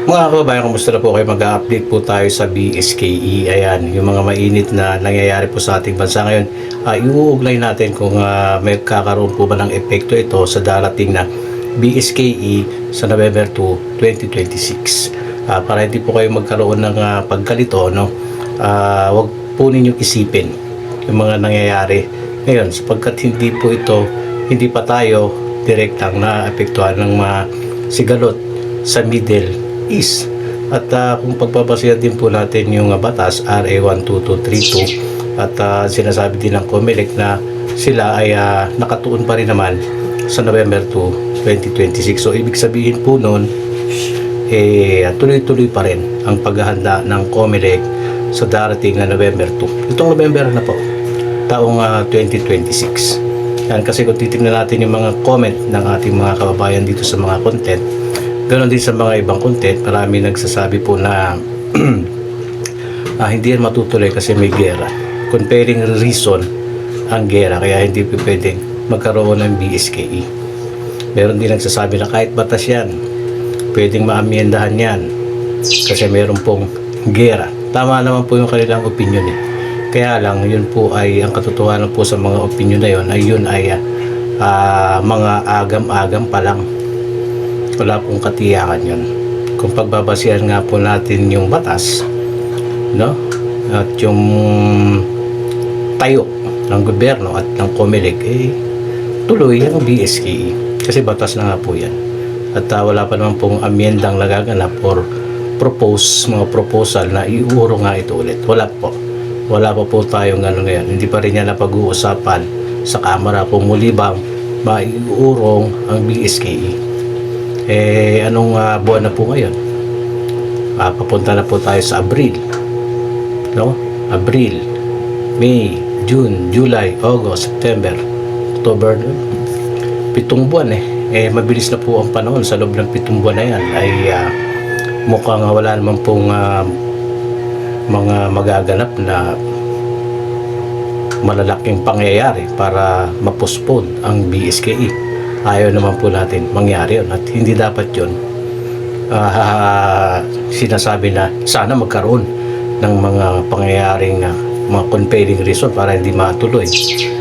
Mga kababayan, kumusta na po kayo? Mag-update po tayo sa BSKE. Ayan, yung mga mainit na nangyayari po sa ating bansa ngayon. Iuugnay natin kung may kakaroon po ba ng epekto ito sa darating na BSKE sa November 2, 2026. Para hindi po kayo magkaroon ng pagkalito, no? Wag po ninyong isipin yung mga nangyayari ngayon sapagkat hindi pa tayo direktang naapektuhan ng mga sigalot sa Middle East. At kung pagbabasihan din po natin yung batas RA 12232 at sinasabi din ng COMELEC na sila ay nakatuon pa rin naman sa November 2, 2026. So ibig sabihin po nun tuloy-tuloy pa rin ang paghahanda ng COMELEC sa darating na November 2. Itong November na po, taong 2026. Yan, kasi kung titignan natin yung mga comment ng ating mga kababayan dito sa mga content, ganon din sa mga ibang content, marami nagsasabi po na hindi yan matutuloy kasi may gera. Comparing reason ang gera, kaya hindi pwedeng magkaroon ng BSKE. Meron din nagsasabi na kahit batas yan, pwedeng maamyendahan yan kasi meron pong gera. Tama naman po yung kanilang opinion eh. Kaya lang, yun po ay, ang katotohanan po sa mga opinion na yun ay mga agam-agam pa lang. Wala pong katiyakan yun. Kung pagbabasihan nga po natin yung batas, no? At yung tayo ng gobyerno at ng COMELEC, tuloy ang BSKE. Kasi batas na nga po yan. At wala pa naman pong amyendang nagaganap or mga proposal na iuro nga ito ulit. Wala pa po tayong gano'n ngayon. Hindi pa rin yan napag-uusapan sa Kamara kung muli bang maiurong ang BSKE. Anong buwan na po ngayon? Papunta na po tayo sa Abril, no? Abril, May, June, July, August, September, October, 7 buwan mabilis na po ang panahon. Sa loob ng 7 buwan na yan ay mukhang wala naman pong mga magaganap na malalaking pangyayari para ma-postpone ang BSKE. Ayaw naman po natin mangyari yun at hindi dapat yun sinasabi na sana magkaroon ng mga pangyayaring mga compelling reason para hindi matuloy.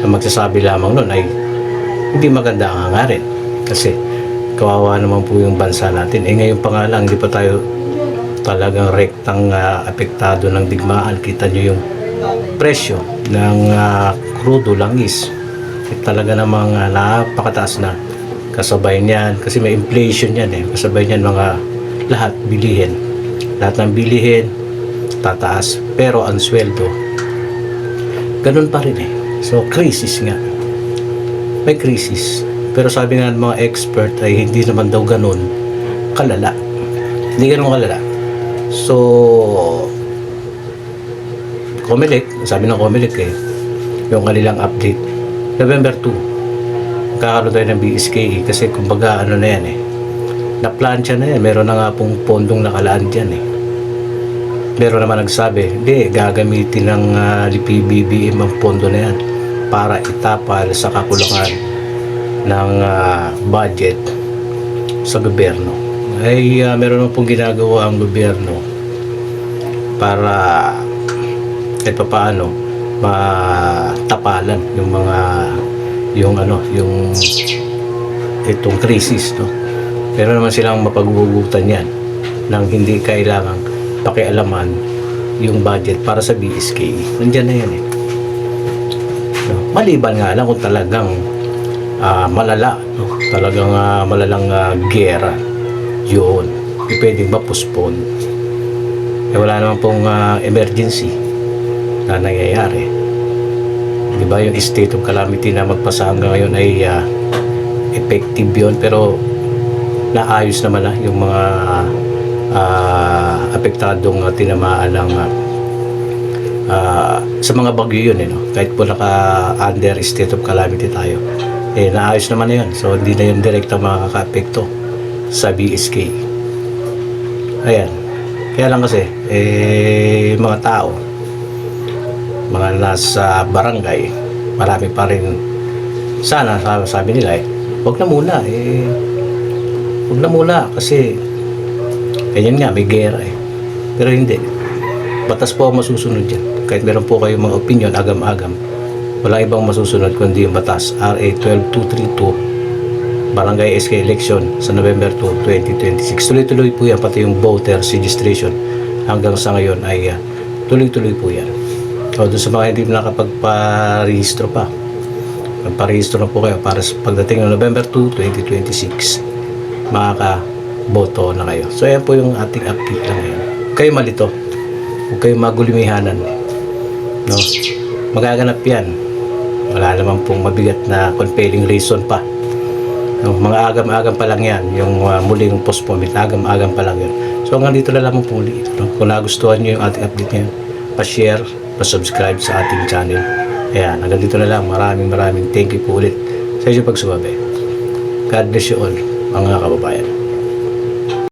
Ang magsasabi lamang nun ay hindi maganda ang hangarin kasi kawawa naman po yung bansa natin. Ngayon pa nga lang, hindi pa tayo talagang rektang apektado ng digmaan. Kita nyo yung presyo ng crudo langis talaga namang napakataas na. Kasabay niyan, kasi may inflation yan kasabay niyan mga lahat ng bilihin tataas, pero ang sweldo ganun pa rin so crisis nga, may crisis, pero sabi nga ng mga expert ay hindi naman daw ganun kalala, so COMELEC, sabi ng COMELEC yung kanilang update November 2 kakaroon tayo ng BSKE kasi kumbaga na yan naplansya na yan, meron na nga pong pondong nakalaan dyan meron naman nagsabi hindi, gagamitin ng PBBM ang pondo na yan para itapal sa kakulangan ng budget sa gobyerno. Meron na pong ginagawa ang gobyerno para kahit paano matapalan yung itong krisis, no? Pero naman silang mapaghugutan yan nang hindi kailangang pakialaman yung budget para sa BSKE. Nandiyan na yan no? Maliban nga lang kung talagang malala, no? Talagang malalang gera yun, pwedeng ma-postpone. Wala naman pong emergency na nangyayari. Diba yung state of calamity na magpasa hanggang ngayon ay effective yun, pero naayos naman yung mga apektadong tinamaan ng sa mga bagyo yun no? Kahit po naka-under state of calamity tayo naayos naman na yun, so hindi na yun direkta makaka-apekto sa BSK. Ayan, kaya lang kasi mga tao, mga nasa barangay, marami pa rin sana sabi nila wag na muna kasi Ganyan nga, may gera eh. Pero hindi. Batas po ang masusunod yan. Kahit meron po kayong mga opinion, agam-agam, walang ibang masusunod kundi yung batas RA 12232 Barangay SK election sa November 2, 2026. Tuloy-tuloy po yan, pati yung voters registration hanggang sa ngayon ay tuloy-tuloy po yan. O doon sa mga hindi nakapagparehistro pa, magparehistro na po kayo para sa pagdating ng November 2, 2026 makakaboto na kayo. So ayan po yung ating update lang ngayon. Kayo malito, huwag kayong magulimihanan, no? Magaganap yan. Wala naman pong mabigat na compelling reason pa, no? Mga agam-agam pa lang yan, yung muling postponement, agam-agam pa lang yan. So hanggang dito na lamang po ulit, no? Kung nagustuhan nyo yung ating update ngayon, pa-share, pa-subscribe sa ating channel. Ayan, hanggang dito na lang. Maraming thank you po ulit sa inyong pagsubaybay. God bless you all, mga kababayan.